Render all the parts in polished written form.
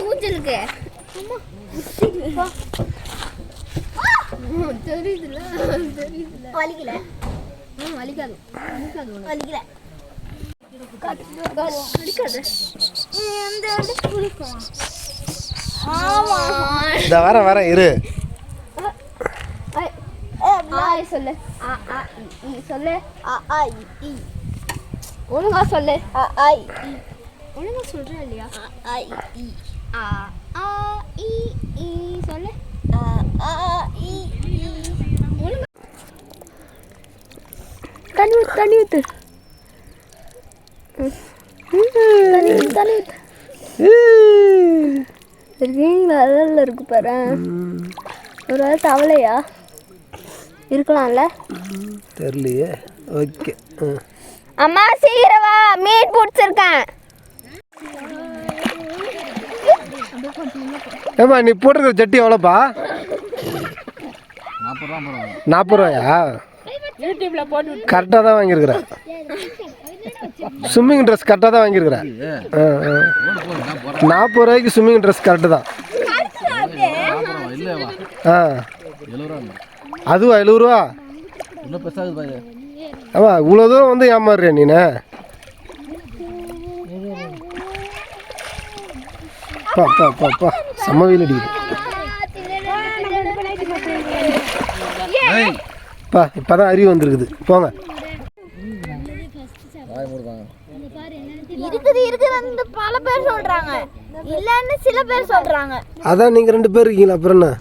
மூச்சலுக்கு தெரியுதுல வலிக்கல வலிக்காது வலிக்கல வர இரு சொல்லு சொல்லு ஒழுங்கா சொல்லு ஒழுங்கா சொல்றேன் இல்லையா சொல்லு தண்ணி ஊத்து இருக்கீங்களா இருக்கு பாரு ஒரு வேளை தவளையா இருக்கலாம்ல தெரியலையே ஓகே அம்மா சீக்கிரம் வா மீன் பிடிச்சிருக்கேன் ஏம்மா நீ போட்டிருக்கிற சட்டி எவ்வளோப்பா 40 ரூபாயா கரெக்டாக தான் வாங்கியிருக்கிறேன் ஸ்விம்மிங் ட்ரெஸ் கரெக்டாக தான் வாங்கியிருக்கிறேன் 40 ரூபாய்க்கு ஸ்விம்மிங் ட்ரெஸ் கரெக்டு தான் அதுவா 70 ரூபா ஆமாம் இவ்வளோ தூரம் வந்து ஏமாறுறியா நீனு பா செம்ம வெயில் அடிக்குது பா இப்போதான் அறிவு வந்துருக்குது போங்க இருக்குது பல பேர் சொல்றாங்க இல்லன்னு சில பேர் சொல்றாங்க அதான் நீங்க 2 பேர் இருக்கீங்களா அப்புறம் என்ன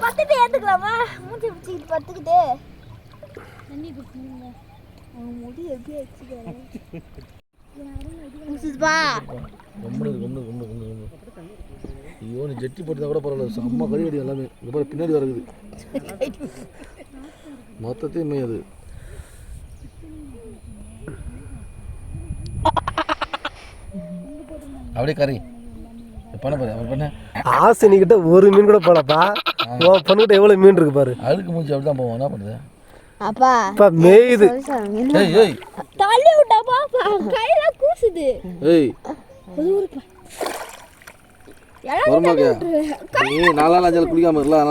பத்துட்டு ஏத்துக்கலாமா மூச்சு பிடிச்சிட்டு பத்துக்கிட்டு முடி எப்படி ஐயோ நீ ஜெட்டி போட்டு கூட பரவாயில்ல செம்ம கறி அடி எல்லாமே இங்கே பின்னாடி வருது மொத்தத்தையும் மேயுது அப்படியே கறி பண்ண பாரு அவன் பண்ண ஆசனிக்கிட்ட ஒரு மீன் கூட போலப்பா உன் பொண்ணுகிட்ட எவ்வளோ மீன் இருக்கு பாரு அழுக்கு மூஞ்சி அப்படி தான் போவோம் என்ன பண்ணுது அப்பா மேயுது தள்ளி விட்டா பாப்பா கையில கூசுது ஏய் நீ 4 நாள் 5 நாள் குளிக்காம இருக்கலாம்